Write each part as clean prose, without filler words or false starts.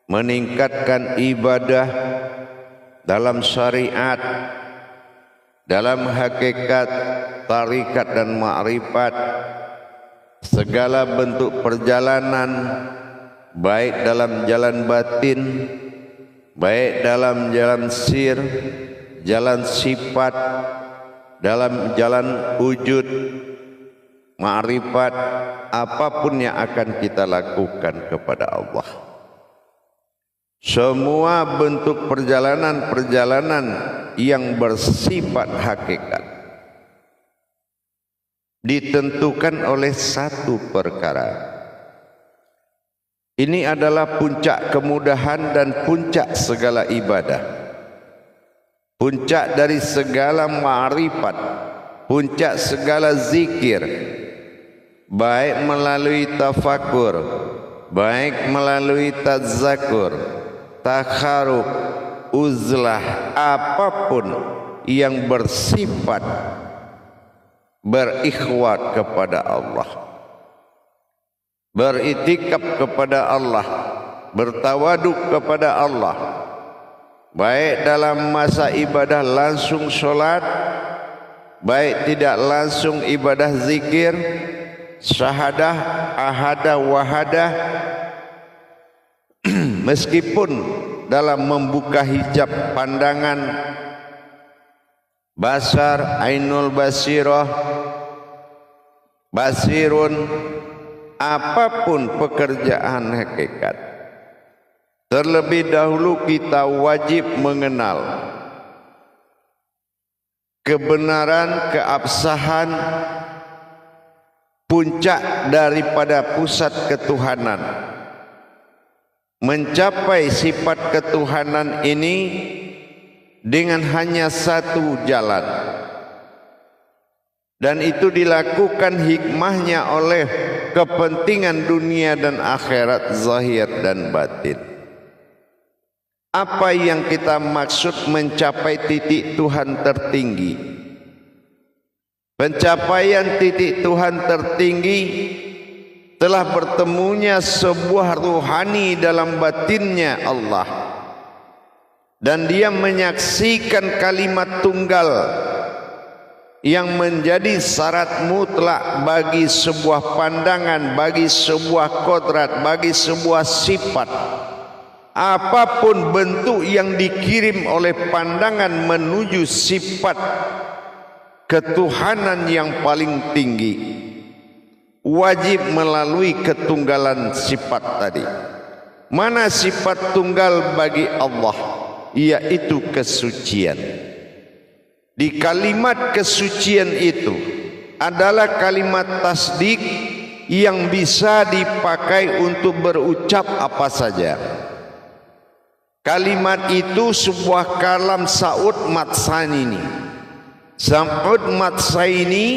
meningkatkan ibadah dalam syariat, dalam hakikat, tarikat dan ma'rifat, segala bentuk perjalanan, baik dalam jalan batin, baik dalam jalan sir, jalan sifat, dalam jalan wujud, ma'rifat, apapun yang akan kita lakukan kepada Allah. Semua bentuk perjalanan-perjalanan yang bersifat hakikat ditentukan oleh satu perkara. Ini adalah puncak kemudahan dan puncak segala ibadah, puncak dari segala ma'rifat, puncak segala zikir, baik melalui tafakur, baik melalui tadzakur, takharub, uzlah, apapun yang bersifat berikhwat kepada Allah, beritikaf kepada Allah, bertawaduk kepada Allah, baik dalam masa ibadah langsung sholat, baik tidak langsung ibadah zikir, syahadah, ahadah, wahadah, meskipun dalam membuka hijab pandangan, basar, ainul basirah, basirun, apapun pekerjaan hakikat, terlebih dahulu kita wajib mengenal kebenaran, keabsahan, puncak daripada pusat ketuhanan. Mencapai sifat ketuhanan ini dengan hanya satu jalan, dan itu dilakukan hikmahnya oleh kepentingan dunia dan akhirat, zahir dan batin. Apa yang kita maksud mencapai titik Tuhan tertinggi? Pencapaian titik Tuhan tertinggi telah bertemunya sebuah ruhani dalam batinnya Allah, dan dia menyaksikan kalimat tunggal yang menjadi syarat mutlak bagi sebuah pandangan, bagi sebuah kodrat, bagi sebuah sifat. Apapun bentuk yang dikirim oleh pandangan menuju sifat ketuhanan yang paling tinggi, wajib melalui ketunggalan sifat tadi. Mana sifat tunggal bagi Allah? Yaitu kesucian. Di kalimat kesucian itu adalah kalimat tasdik yang bisa dipakai untuk berucap apa saja. Kalimat itu sebuah kalam Sa'ud Matsaini. Sa'ud Matsaini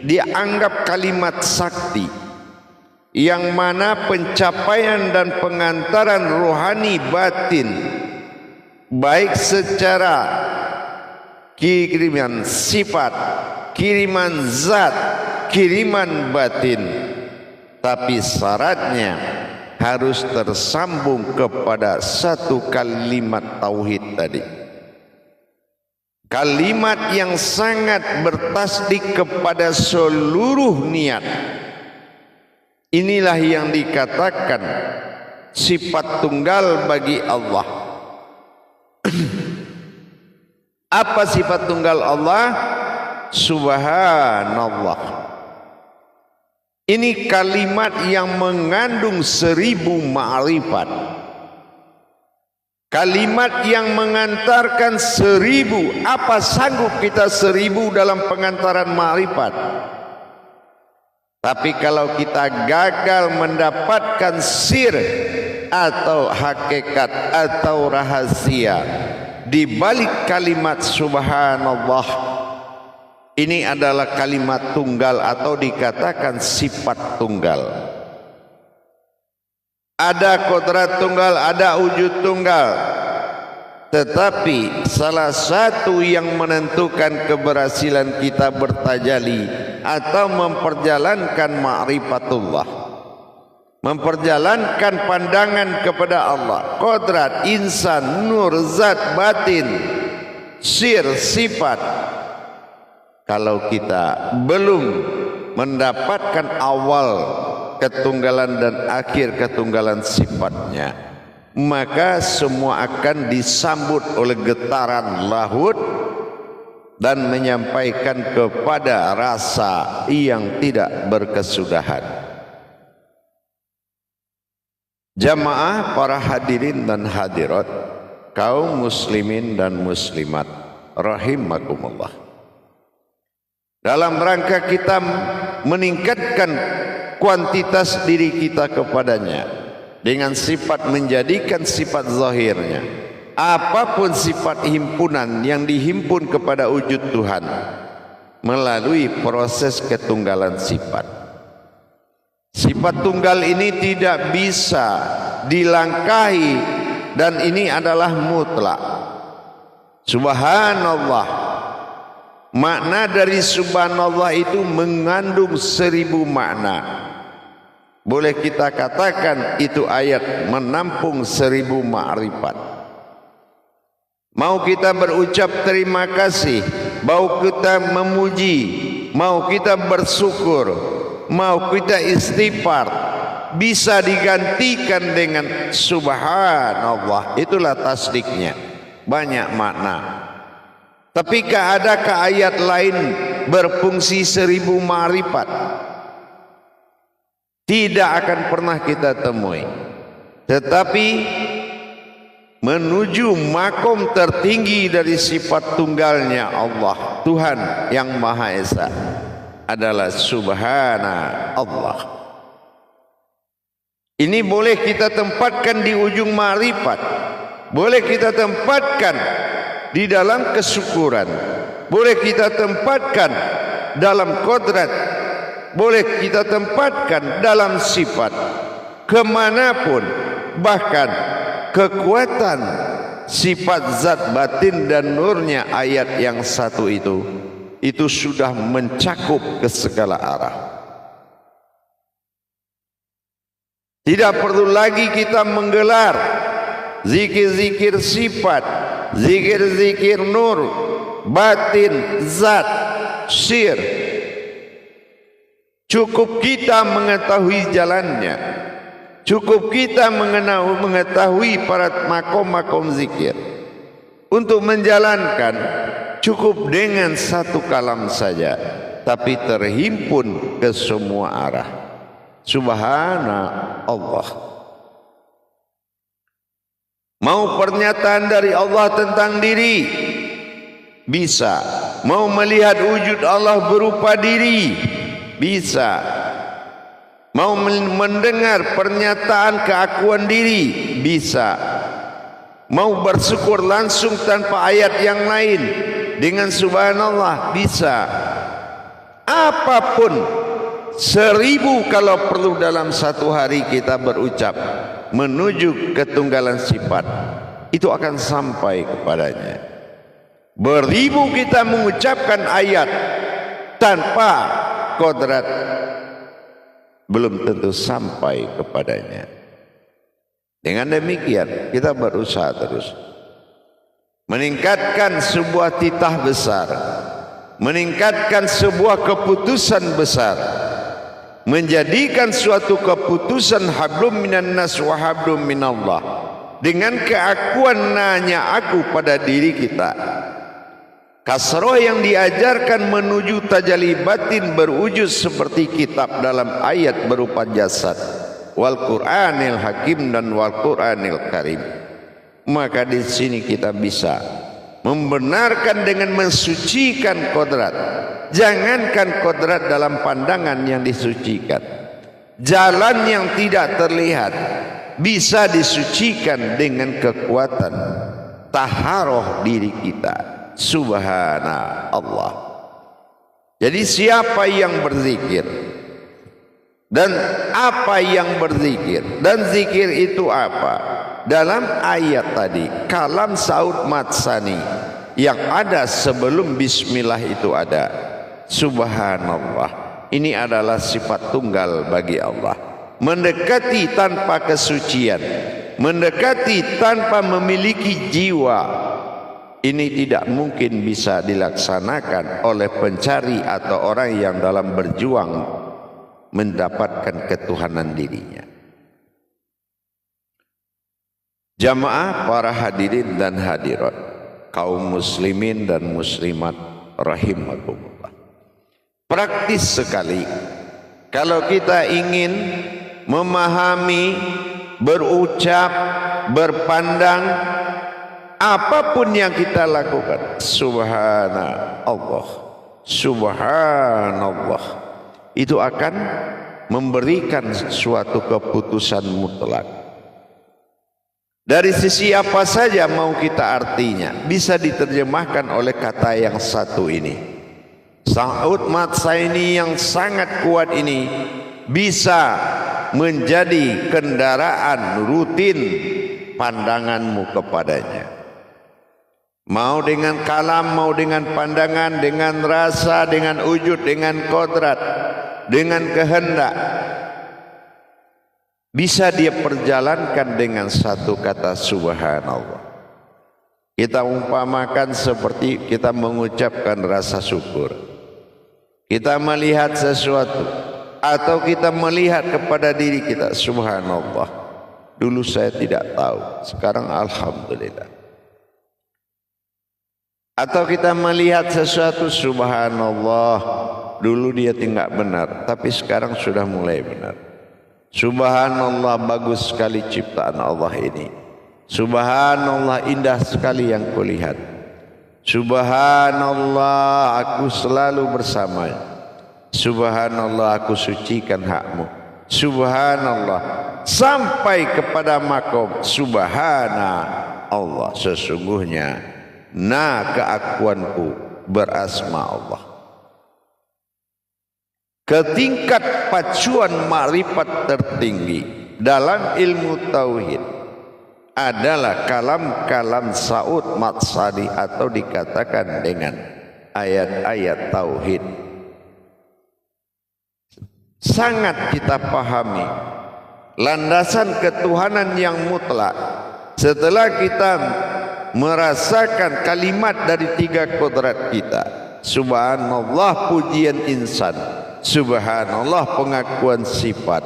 dianggap kalimat sakti, yang mana pencapaian dan pengantaran rohani batin, baik secara kiriman sifat, kiriman zat, kiriman batin, tapi syaratnya harus tersambung kepada satu kalimat tauhid tadi. Kalimat yang sangat bertasdik kepada seluruh niat. Inilah yang dikatakan sifat tunggal bagi Allah. Apa sifat tunggal Allah? Subhanallah. Ini kalimat yang mengandung 1000 ma'rifat. Kalimat yang mengantarkan 1000. Apa sanggup kita 1000 dalam pengantaran ma'rifat? Tapi kalau kita gagal mendapatkan sir atau hakikat atau rahasia di balik kalimat subhanallah, ini adalah kalimat tunggal atau dikatakan sifat tunggal. Ada kodrat tunggal, ada wujud tunggal. Tetapi salah satu yang menentukan keberhasilan kita bertajali atau memperjalankan ma'rifatullah memperjalankan pandangan kepada Allah, kodrat, insan, nur, zat, batin, sir, sifat. Kalau kita belum mendapatkan awal ketunggalan dan akhir ketunggalan sifatnya, maka semua akan disambut oleh getaran lahut dan menyampaikan kepada rasa yang tidak berkesudahan. Jamaah para hadirin dan hadirat, kaum muslimin dan muslimat rahimakumullah. Dalam rangka kita meningkatkan kuantitas diri kita kepadanya dengan sifat menjadikan sifat zahirnya, apapun sifat himpunan yang dihimpun kepada wujud Tuhan melalui proses ketunggalan sifat. Sifat tunggal ini tidak bisa dilangkahi dan ini adalah mutlak. Subhanallah. Makna dari subhanallah itu mengandung 1000 makna. Boleh kita katakan itu ayat menampung 1000 ma'rifat. Mau kita berucap terima kasih, mau kita memuji, mau kita bersyukur, mau kita istighfar, bisa digantikan dengan subhanallah. Itulah tasdiknya, banyak makna. Tapi adakah ayat lain berfungsi 1000 ma'rifat? Tidak akan pernah kita temui. Tetapi menuju makom tertinggi dari sifat tunggalnya Allah, Tuhan yang Maha Esa, adalah Subhana Allah. Ini boleh kita tempatkan di ujung ma'rifat, boleh kita tempatkan di dalam kesyukuran, boleh kita tempatkan dalam kodrat, boleh kita tempatkan dalam sifat, kemanapun. Bahkan kekuatan sifat zat batin dan nurnya ayat yang satu itu sudah mencakup ke segala arah. Tidak perlu lagi kita menggelar zikir-zikir sifat, zikir-zikir nur, batin, zat, sir. Cukup kita mengetahui jalannya, cukup kita mengetahui para makom-makom zikir. Untuk menjalankan cukup dengan satu kalam saja, tapi terhimpun ke semua arah. Subhana Allah. Mau pernyataan dari Allah tentang diri, bisa. Mau melihat wujud Allah berupa diri, bisa. Mau mendengar pernyataan keakuan diri, bisa. Mau bersyukur langsung tanpa ayat yang lain dengan subhanallah, bisa. Apapun, 1000 kalau perlu dalam satu hari kita berucap menuju ketunggalan sifat, itu akan sampai kepadanya. Beribu kita mengucapkan ayat tanpa kodrat, belum tentu sampai kepadanya. Dengan demikian kita berusaha terus meningkatkan sebuah titah besar, meningkatkan sebuah keputusan besar, menjadikan suatu keputusan hablum minan nas wa hablum minallah, dengan keakuan nanya aku pada diri kita. Kasroh yang diajarkan menuju tajalli batin berwujud seperti kitab dalam ayat berupa jasad, wal Qur'anil Hakim dan wal Qur'anil Karim. Maka di sini kita bisa membenarkan dengan mensucikan kodrat. Jangankan kodrat dalam pandangan yang disucikan, jalan yang tidak terlihat bisa disucikan dengan kekuatan taharoh diri kita. Subhana Allah. Jadi siapa yang berzikir dan apa yang berzikir, dan zikir itu apa? Dalam ayat tadi kalam Saud Matsani yang ada sebelum bismillah itu ada Subhanallah. Ini adalah sifat tunggal bagi Allah. mendekati tanpa kesucian, mendekati tanpa memiliki jiwa. Ini tidak mungkin bisa dilaksanakan oleh pencari atau orang yang dalam berjuang mendapatkan ketuhanan dirinya. Jamaah para hadirin dan hadirat, kaum muslimin dan muslimat rahimakumullah. Praktis sekali kalau kita ingin memahami, berucap, berpandang apapun yang kita lakukan, subhanallah, subhanallah, itu akan memberikan suatu keputusan mutlak. Dari sisi apa saja mau kita artinya, bisa diterjemahkan oleh kata yang satu ini. Sa'ud Matsaini yang sangat kuat ini bisa menjadi kendaraan rutin pandanganmu kepadanya. Mau dengan kalam, mau dengan pandangan, dengan rasa, dengan wujud, dengan kodrat, dengan kehendak, bisa dia perjalankan dengan satu kata subhanallah. Kita umpamakan seperti kita mengucapkan rasa syukur. Kita melihat sesuatu atau kita melihat kepada diri kita, subhanallah, dulu saya tidak tahu, sekarang alhamdulillah. Atau kita melihat sesuatu, subhanallah, dulu dia tidak benar, tapi sekarang sudah mulai benar. Subhanallah, bagus sekali ciptaan Allah ini. Subhanallah, indah sekali yang kulihat. Subhanallah, aku selalu bersamanya. Subhanallah, aku sucikan hakmu. Subhanallah, sampai kepada makom subhanallah, sesungguhnya keakuanku berasma Allah. Ketingkat pacuan makrifat tertinggi dalam ilmu tauhid adalah kalam-kalam Sa'ud Matsali atau dikatakan dengan ayat-ayat tauhid. Sangat kita pahami landasan ketuhanan yang mutlak setelah kita merasakan kalimat dari tiga kodrat kita. Subhanallah, pujian insan, subhanallah, pengakuan sifat,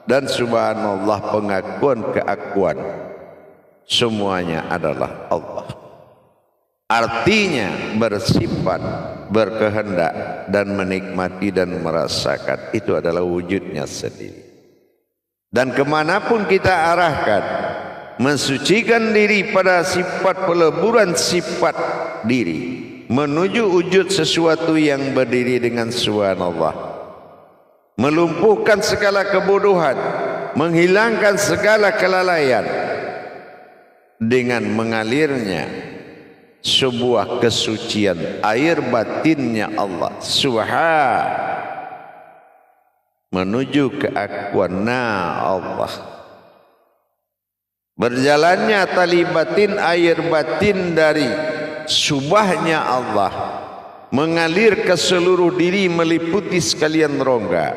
dan subhanallah, pengakuan keakuan. Semuanya adalah Allah. Artinya bersifat, berkehendak, dan menikmati dan merasakan, itu adalah wujudnya sendiri. Dan kemanapun kita arahkan, mensucikan diri pada sifat peleburan sifat diri, menuju wujud sesuatu yang berdiri dengan subhanallah, melumpuhkan segala kebodohan, menghilangkan segala kelalaian dengan mengalirnya sebuah kesucian air batinnya Allah subhan menuju keakuan Allah. Berjalannya tali batin, air batin dari subahnya Allah mengalir ke seluruh diri, meliputi sekalian rongga,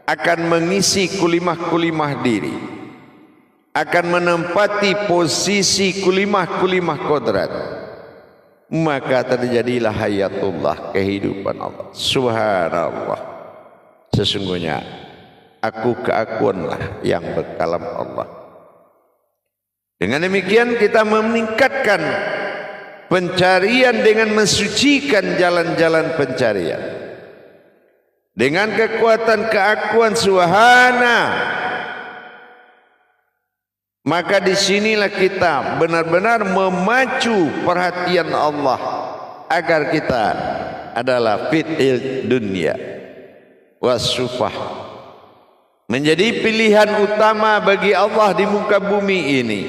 akan mengisi kulimah-kulimah diri, akan menempati posisi kulimah-kulimah kodrat, maka terjadilah hayatullah, kehidupan Allah. Subhanallah, sesungguhnya aku keakuanlah yang berkalam Allah. Dengan demikian kita meningkatkan pencarian dengan mensucikan jalan-jalan pencarian dengan kekuatan keakuan subhana. Maka disinilah kita benar-benar memacu perhatian Allah agar kita adalah fitil dunia wasufah, menjadi pilihan utama bagi Allah di muka bumi ini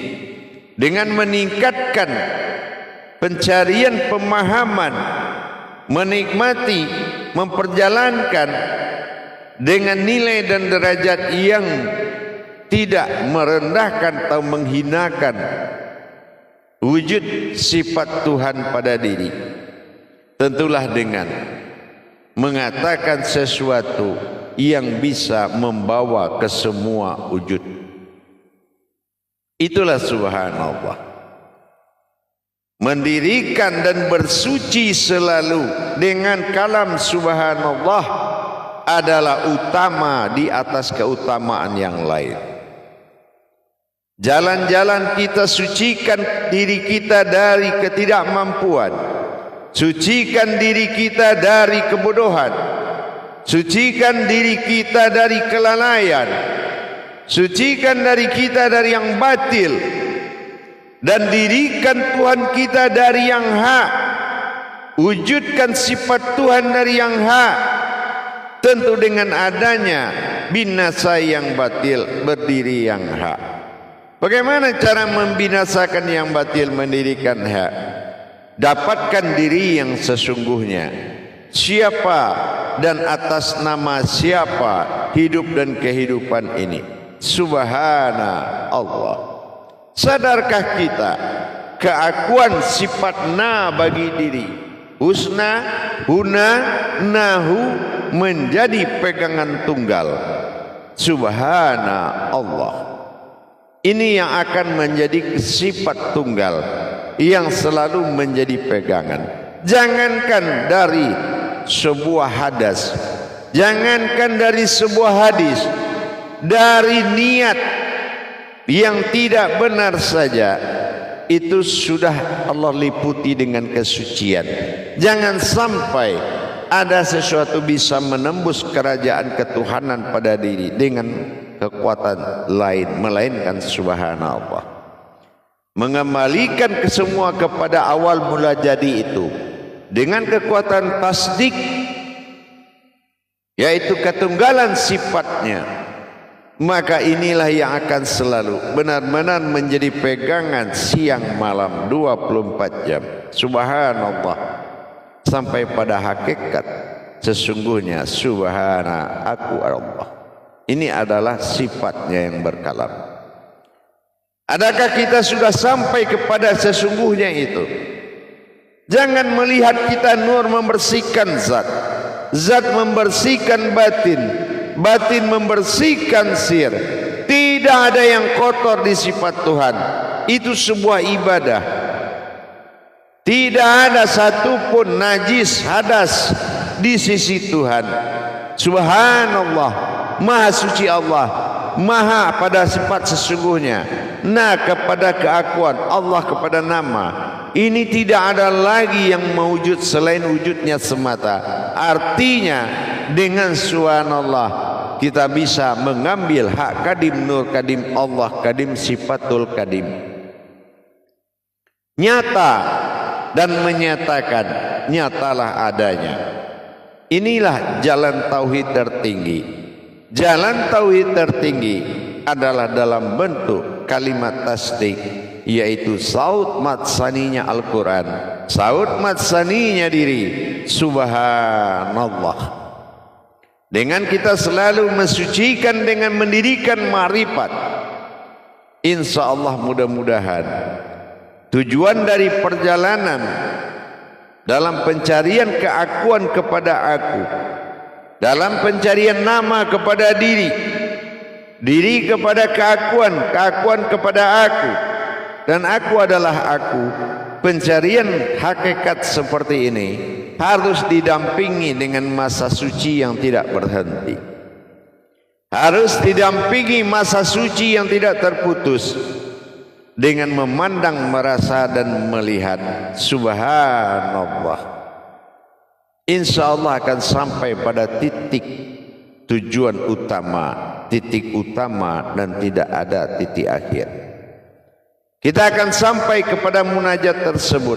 dengan meningkatkan pencarian pemahaman, menikmati, memperjalankan dengan nilai dan derajat yang tidak merendahkan atau menghinakan wujud sifat Tuhan pada diri. Tentulah dengan mengatakan sesuatu yang bisa membawa ke semua wujud. Itulah subhanallah. Mendirikan dan bersuci selalu dengan kalam subhanallah adalah utama di atas keutamaan yang lain. Jalan-jalan kita sucikan diri kita dari ketidakmampuan, sucikan diri kita dari kebodohan, sucikan diri kita dari kelalaian, sucikan dari kita dari yang batil, dan dirikan Tuhan kita dari yang hak. Wujudkan sifat Tuhan dari yang hak. Tentu dengan adanya binasa yang batil, berdiri yang hak. Bagaimana cara membinasakan yang batil, mendirikan hak? Dapatkan diri yang sesungguhnya. Siapa dan atas nama siapa hidup dan kehidupan ini? Subhanallah. Sadarkah kita keakuan sifat na bagi diri, husna, huna, nahu menjadi pegangan tunggal. Subhanallah. Ini yang akan menjadi sifat tunggal yang selalu menjadi pegangan. Jangankan dari sebuah hadas, jangankan dari sebuah hadis, dari niat yang tidak benar saja itu sudah Allah liputi dengan kesucian. Jangan sampai ada sesuatu bisa menembus kerajaan ketuhanan pada diri dengan kekuatan lain melainkan subhanallah. Mengembalikan semua kepada awal mula jadi itu dengan kekuatan tasdik, yaitu ketunggalan sifatnya. Maka inilah yang akan selalu benar-benar menjadi pegangan siang malam 24 jam. Subhanallah. Sampai pada hakikat sesungguhnya subhana aku Allah. Ini adalah sifatnya yang berkalam. Adakah kita sudah sampai kepada sesungguhnya itu? Jangan melihat kita nur membersihkan zat, zat membersihkan batin, batin membersihkan sir. Tidak ada yang kotor di sifat Tuhan. Itu sebuah ibadah. Tidak ada satupun najis hadas di sisi Tuhan. Subhanallah, maha suci Allah, maha pada sifat sesungguhnya. Nah, kepada keakuan Allah, kepada nama. Ini tidak ada lagi yang mewujud selain wujudnya semata. Artinya dengan subhanallah kita bisa mengambil hak kadim, nur kadim, Allah kadim, sifatul kadim. Nyata dan menyatakan, nyatalah adanya. Inilah jalan tauhid tertinggi. Jalan tauhid tertinggi adalah dalam bentuk kalimat tasdik, yaitu saut matsaninya Al-Quran, saut matsaninya diri. Subhanallah. Dengan kita selalu mensucikan dengan mendirikan ma'rifat, insya Allah mudah-mudahan tujuan dari perjalanan dalam pencarian keakuan kepada aku, dalam pencarian nama kepada diri, diri kepada keakuan, keakuan kepada aku, dan aku adalah aku. Pencarian hakikat seperti ini harus didampingi dengan masa suci yang tidak berhenti. Harus didampingi masa suci yang tidak terputus dengan memandang, merasa dan melihat. Subhanallah. Insya Allah akan sampai pada titik tujuan utama, titik utama, dan tidak ada titik akhir. Kita akan sampai kepada munajat tersebut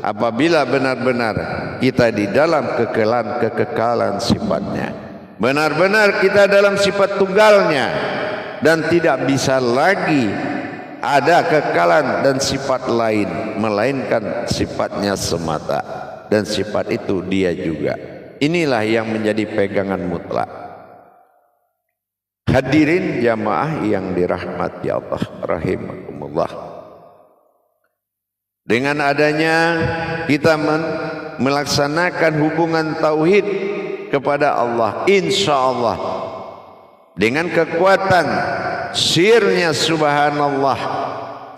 apabila benar-benar kita di dalam kekekalan sifatnya, benar-benar kita dalam sifat tunggalnya, dan tidak bisa lagi ada kekalan dan sifat lain melainkan sifatnya semata, dan sifat itu dia juga. Inilah yang menjadi pegangan mutlak. Hadirin jamaah yang dirahmati Allah rahimakumullah. Dengan adanya kita melaksanakan hubungan tauhid kepada Allah, insya Allah dengan kekuatan sirnya subhanallah,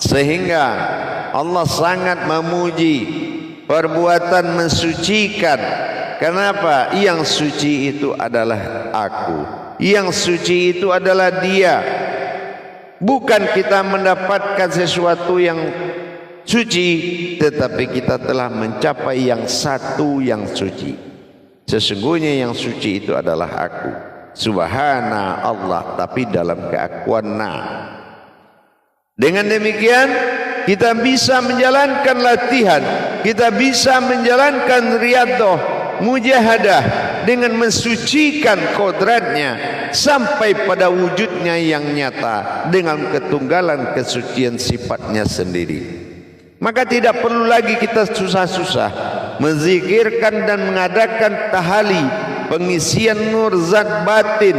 sehingga Allah sangat memuji perbuatan mensucikan. Kenapa? Yang suci itu adalah aku, yang suci itu adalah Dia. Bukan kita mendapatkan sesuatu yang suci, tetapi kita telah mencapai yang satu yang suci. Sesungguhnya yang suci itu adalah aku, subhana Allah, tapi dalam keakuan na. Dengan demikian kita bisa menjalankan latihan, kita bisa menjalankan riyadhah, mujahadah dengan mensucikan kodratnya sampai pada wujudnya yang nyata dengan ketunggalan kesucian sifatnya sendiri. Maka tidak perlu lagi kita susah-susah menzikirkan dan mengadakan tahali, pengisian nur zat batin.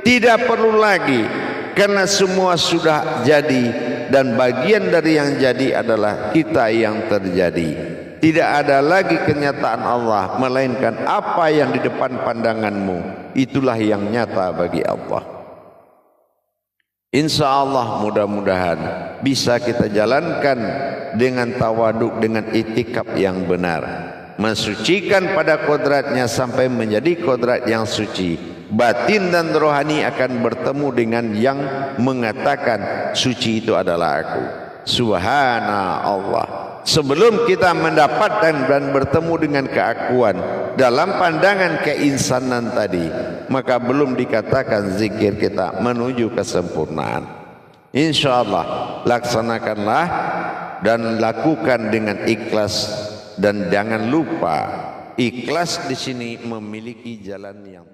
Tidak perlu lagi, karena semua sudah jadi, dan bagian dari yang jadi adalah kita yang terjadi. Tidak ada lagi kenyataan Allah, melainkan apa yang di depan pandanganmu, itulah yang nyata bagi Allah. Insya Allah mudah-mudahan bisa kita jalankan dengan tawaduk, dengan itikaf yang benar, mensucikan pada kodratnya sampai menjadi kodrat yang suci. Batin dan rohani akan bertemu dengan yang mengatakan suci itu adalah aku, subhana Allah. Sebelum kita mendapatkan dan bertemu dengan keakuan dalam pandangan keinsanan tadi, maka belum dikatakan zikir kita menuju kesempurnaan. Insya Allah laksanakanlah dan lakukan dengan ikhlas, dan jangan lupa ikhlas di sini memiliki jalan yang